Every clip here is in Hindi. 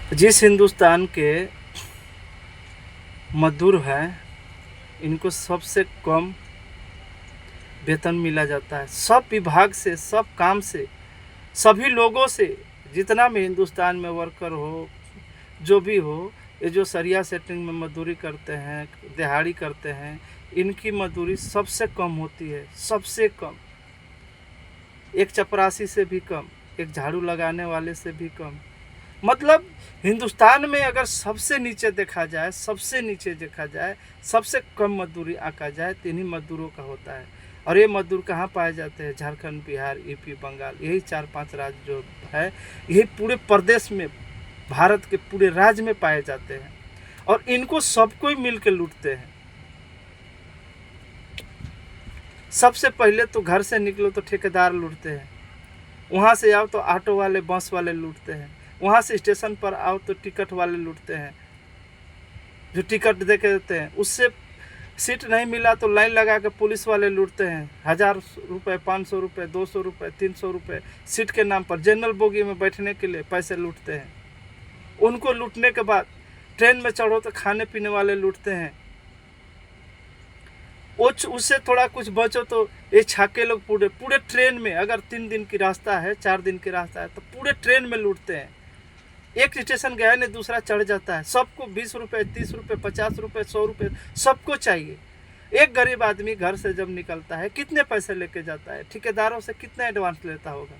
जिस हिंदुस्तान के मजदूर हैं, इनको सबसे कम वेतन मिला जाता है। सब विभाग से, सब काम से, सभी लोगों से, जितना भी हिंदुस्तान में वर्कर हो, जो भी हो, ये जो सरिया सेटिंग में मजदूरी करते हैं, दिहाड़ी करते हैं, इनकी मजदूरी सबसे कम होती है, सबसे कम। एक चपरासी से भी कम, एक झाड़ू लगाने वाले से भी कम। मतलब हिंदुस्तान में अगर सबसे नीचे देखा जाए, सबसे नीचे देखा जाए, सबसे कम मजदूरी आका जाए तो इन्हीं मजदूरों का होता है। और ये मजदूर कहाँ पाए जाते हैं? झारखंड, बिहार, यूपी, बंगाल, यही 4-5 राज्य जो है, यही पूरे प्रदेश में, भारत के पूरे राज्य में पाए जाते हैं। और इनको सबको ही मिल के लूटते हैं। सबसे पहले तो घर से निकलो तो ठेकेदार लूटते हैं, वहाँ से आओ तो ऑटो वाले, बस वाले लूटते हैं, वहाँ से स्टेशन पर आओ तो टिकट वाले लूटते हैं, जो टिकट दे के देते हैं। उससे सीट नहीं मिला तो लाइन लगा के पुलिस वाले लूटते हैं। 1000 रुपये, 500 रुपये, 200 रुपये, 300 रुपये सीट के नाम पर जनरल बोगी में बैठने के लिए पैसे लूटते हैं। उनको लूटने के बाद ट्रेन में चढ़ो तो खाने पीने वाले लूटते हैं। उससे थोड़ा कुछ बचो तो ये छाके लोग पूरे ट्रेन में, अगर 3 दिन की रास्ता है, 4 दिन की रास्ता है, तो पूरे ट्रेन में लूटते हैं। एक स्टेशन गया नहीं, दूसरा चढ़ जाता है। सबको 20 रुपये, 30 रुपये, 50 रुपये, 100 रुपये सबको चाहिए। एक गरीब आदमी घर से जब निकलता है, कितने पैसे लेके जाता है? ठेकेदारों से कितना एडवांस लेता होगा?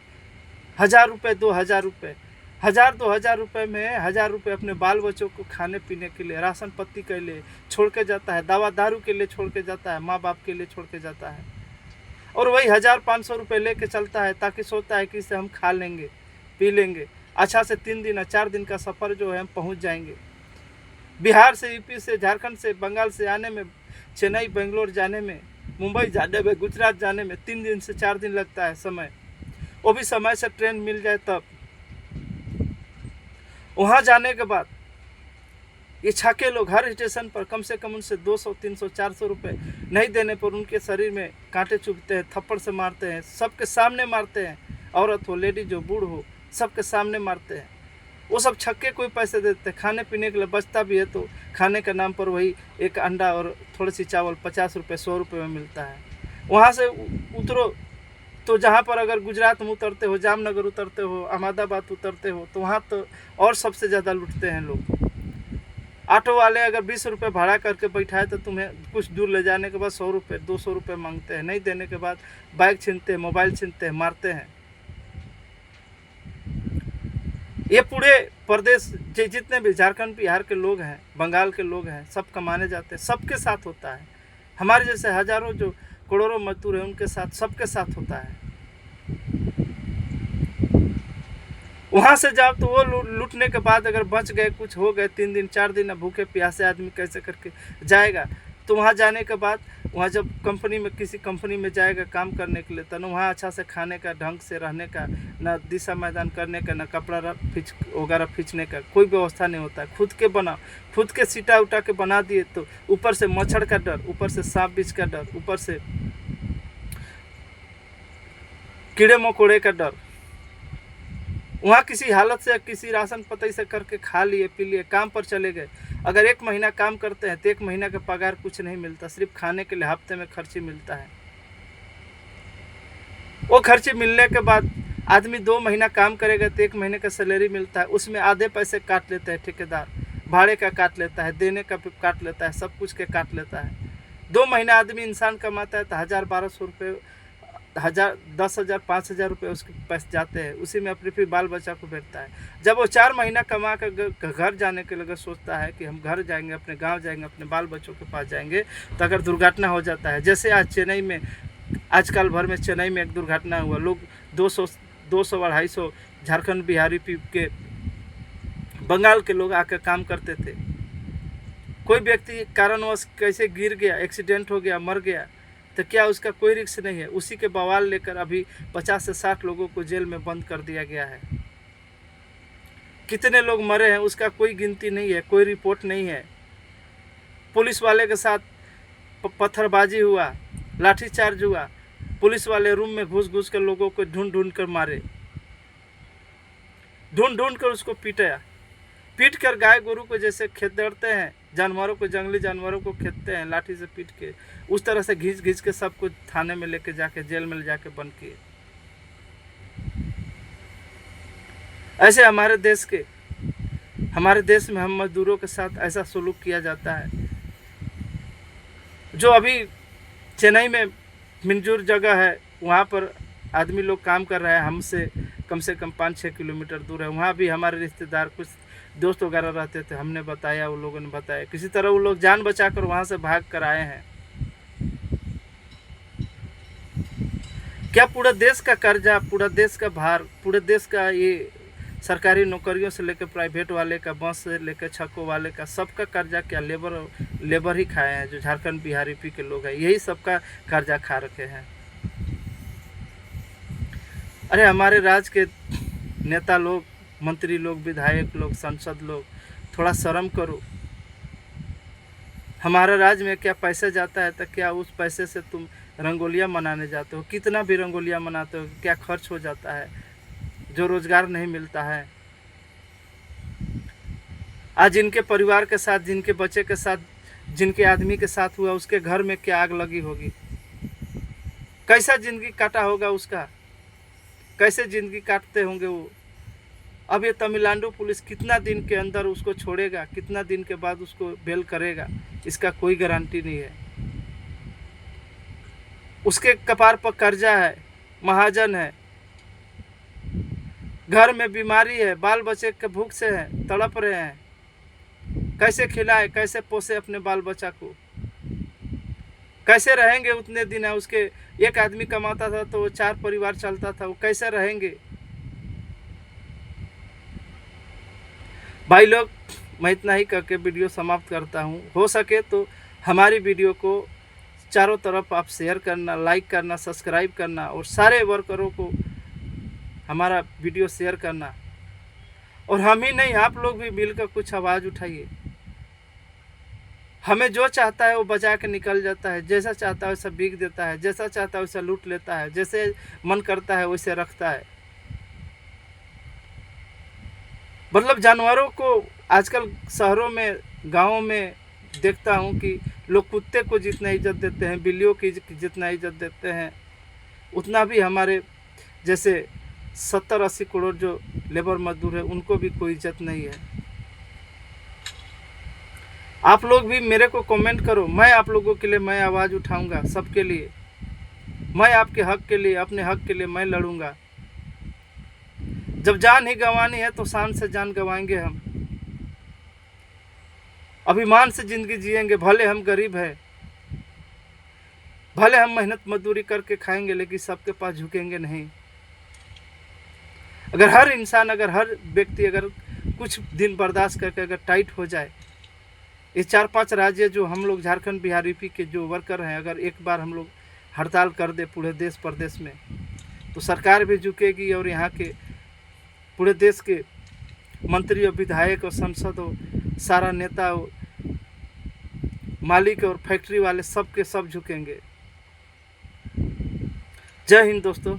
1000 रुपये, 2000 रुपये। 1000-2000 रुपये में 1000 रुपये अपने बाल बच्चों को खाने पीने के लिए, राशन पत्ती के लिए छोड़ के जाता है, दवा दारू के लिए छोड़ के जाता है, माँ बाप के लिए छोड़ के जाता है। और वही 1000-500 रुपये लेके चलता है, ताकि सोचता है कि इससे हम खा लेंगे, पी लेंगे, अच्छा से 3 दिन या 4 दिन का सफ़र जो है हम पहुँच जाएंगे। बिहार से, यूपी से, झारखंड से, बंगाल से आने में, चेन्नई, बेंगलोर जाने में, मुंबई जाने में, गुजरात जाने में 3 दिन से 4 दिन लगता है समय। वो भी समय से ट्रेन मिल जाए तब। वहाँ जाने के बाद ये छाके लोग हर स्टेशन पर कम से कम उनसे 200, 300, 400 रुपये नहीं देने पर उनके शरीर में कांटे चुभते हैं, थप्पड़ से मारते हैं, सबके सामने मारते हैं। औरत हो, लेडीज हो, बूढ़ हो, सबके सामने मारते हैं। वो सब छक्के कोई पैसे देते हैं, खाने पीने के लिए बचता भी है तो खाने के नाम पर वही एक अंडा और थोड़ी सी चावल 50 रुपये, 100 रुपये में मिलता है। वहाँ से उतरो तो जहाँ पर अगर गुजरात में उतरते हो, जामनगर उतरते हो, अहमदाबाद उतरते हो, तो वहाँ तो और सबसे ज़्यादा लूटते हैं लोग। ऑटो वाले अगर 20 रुपये भाड़ा करके बैठाए तो तुम्हें कुछ दूर ले जाने के बाद 100 रुपये, 200 रुपये मांगते हैं। नहीं देने के बाद बाइक छीनते हैं, मोबाइल छीनते हैं, मारते हैं। ये पूरे प्रदेश जितने भी झारखंड, बिहार के लोग हैं, बंगाल के लोग हैं, सब कमाने जाते हैं, सबके साथ होता है। हमारे जैसे हज़ारों जो करोड़ों मजदूर हैं, उनके साथ, सबके साथ होता है। वहाँ से जाओ तो वो लूटने के बाद अगर बच गए, कुछ हो गए, 3 दिन 4 दिन भूखे प्यासे आदमी कैसे करके जाएगा? तो वहाँ जाने के बाद, वहाँ जब कंपनी में, किसी कंपनी में जाएगा काम करने के लिए, तो ना वहाँ अच्छा से खाने का, ढंग से रहने का, ना दिशा मैदान करने का, ना कपड़ा वगैरह खींचने का कोई व्यवस्था नहीं होता है। खुद के बनाओ, खुद के सीटा उठा के बना दिए तो ऊपर से मच्छर का डर, ऊपर से सांप बिछ का डर, ऊपर से कीड़े मकोड़े का डर। वहाँ किसी हालत से, किसी राशन पतई से करके खा लिए, पी लिए, काम पर चले गए। अगर 1 महीना काम करते हैं तो 1 महीना का पगार कुछ नहीं मिलता, सिर्फ खाने के लिए हफ्ते में खर्ची मिलता है। वो खर्ची मिलने के बाद आदमी 2 महीना काम करेगा तो 1 महीने का सैलरी मिलता है। उसमें आधे पैसे काट लेते हैं ठेकेदार, भाड़े का काट लेता है, देने का भी काट लेता है, सब कुछ के काट लेता है। 2 महीना आदमी इंसान कमाता है तो 1000-1200 रुपये, 10,000, 5,000 रुपये उसके पास जाते हैं। उसी में अपने फिर बाल बच्चा को भेजता है। जब वो 4 महीना कमा कर घर जाने के लिए सोचता है कि हम घर जाएंगे, अपने गांव जाएंगे, अपने बाल बच्चों के पास जाएंगे, तो अगर दुर्घटना हो जाता है, जैसे आज चेन्नई में, आजकल भर में चेन्नई में एक दुर्घटना हुआ, लोग 200, 250 झारखंड, बिहार, यूपी के, बंगाल के लोग आकर काम करते थे। कोई व्यक्ति कारणवश कैसे गिर गया, एक्सीडेंट हो गया, मर गया, तो क्या उसका कोई रिस्क नहीं है? उसी के बवाल लेकर अभी 50 से 60 लोगों को जेल में बंद कर दिया गया है। कितने लोग मरे हैं उसका कोई गिनती नहीं है, कोई रिपोर्ट नहीं है। पुलिस वाले के साथ पत्थरबाजी हुआ, लाठीचार्ज हुआ, पुलिस वाले रूम में घुस घुस कर लोगों को ढूंढ ढूंढ कर मारे, ढूंढ ढूंढ कर उसको पीटा। पीट कर गाय गोरू को जैसे खेदते हैं, जानवरों को, जंगली जानवरों को खेदते हैं लाठी से पीट के, उस तरह से घींच घींच के सबको थाने में लेके जाके जेल में ले जाके बंद किए। ऐसे हमारे देश में हम मजदूरों के साथ ऐसा सलूक किया जाता है। जो अभी चेन्नई में मिंजूर जगह है, वहाँ पर आदमी लोग काम कर रहे हैं, हमसे कम से कम 5-6 किलोमीटर दूर है। वहाँ भी हमारे रिश्तेदार, कुछ दोस्त वगैरह रहते थे, हमने बताया, वो लोगों ने बताया, किसी तरह वो लोग जान बचाकर वहाँ से भाग कर आए हैं। क्या पूरा देश का कर्जा, पूरा देश का भार, पूरे देश का ये सरकारी नौकरियों से लेकर प्राइवेट वाले का, बस से लेकर छक्कों वाले का, सबका कर्जा क्या लेबर ही खाए हैं? जो झारखंड बिहार यूपी के लोग हैं, यही सबका कर्जा खा रखे हैं। अरे हमारे राज्य के नेता लोग, मंत्री लोग, विधायक लोग, सांसद लोग, थोड़ा शर्म करो। हमारे राज्य में क्या पैसा जाता है, तो क्या उस पैसे से तुम रंगोलियाँ मनाने जाते हो? कितना भी रंगोलियाँ मनाते हो, क्या खर्च हो जाता है, जो रोजगार नहीं मिलता है। आज जिनके परिवार के साथ, जिनके बच्चे के साथ, जिनके आदमी के साथ हुआ, उसके घर में क्या आग लगी होगी, कैसा जिंदगी काटा होगा उसका, कैसे जिंदगी काटते होंगे वो। अब ये तमिलनाडु पुलिस कितना दिन के अंदर उसको छोड़ेगा, कितना दिन के बाद उसको बेल करेगा, इसका कोई गारंटी नहीं है। उसके कपार पर कर्जा है, महाजन है, घर में बीमारी है, बाल बच्चे के भूख से हैं, तड़प रहे हैं। कैसे खिलाए, कैसे पोसे अपने बाल बच्चा को, कैसे रहेंगे उतने दिन है? उसके एक आदमी कमाता था तो वो 4 परिवार चलता था, वो कैसे रहेंगे? भाई लोग, मैं इतना ही करके वीडियो समाप्त करता हूँ। हो सके तो हमारी वीडियो को चारों तरफ आप शेयर करना, लाइक करना, सब्सक्राइब करना, और सारे वर्करों को हमारा वीडियो शेयर करना। और हम ही नहीं, आप लोग भी मिलकर कुछ आवाज़ उठाइए। हमें जो चाहता है वो बजा के निकल जाता है, जैसा चाहता है वैसा बिक देता है, जैसा चाहता है वैसा लूट लेता है, जैसे मन करता है वैसे रखता है। मतलब जानवरों को आजकल शहरों में, गाँवों में देखता हूँ कि लोग कुत्ते को जितना इज्जत देते हैं, बिल्लियों की जितना इज्जत देते हैं, उतना भी हमारे जैसे 70-80 करोड़ जो लेबर मजदूर है उनको भी कोई इज्जत नहीं है। आप लोग भी मेरे को कमेंट करो, मैं आप लोगों के लिए मैं आवाज़ उठाऊंगा, सबके लिए। मैं आपके हक के लिए, अपने हक के लिए मैं लड़ूंगा। जब जान ही गंवानी है तो शान से जान गंवाएंगे हम। अभिमान से ज़िंदगी जिएंगे। भले हम गरीब हैं, भले हम मेहनत मजदूरी करके खाएंगे, लेकिन सबके पास झुकेंगे नहीं। अगर हर इंसान, अगर हर व्यक्ति अगर कुछ दिन बर्दाश्त करके अगर टाइट हो जाए, ये 4-5 राज्य जो हम लोग झारखंड बिहार यूपी के जो वर्कर हैं, अगर एक बार हम लोग हड़ताल कर दे पूरे देश प्रदेश में, तो सरकार भी झुकेगी और यहाँ के पूरे देश के मंत्री और विधायक और सांसद हो, सारा नेता हो, मालिक और फैक्ट्री वाले सब के सब झुकेंगे। जय हिंद दोस्तों।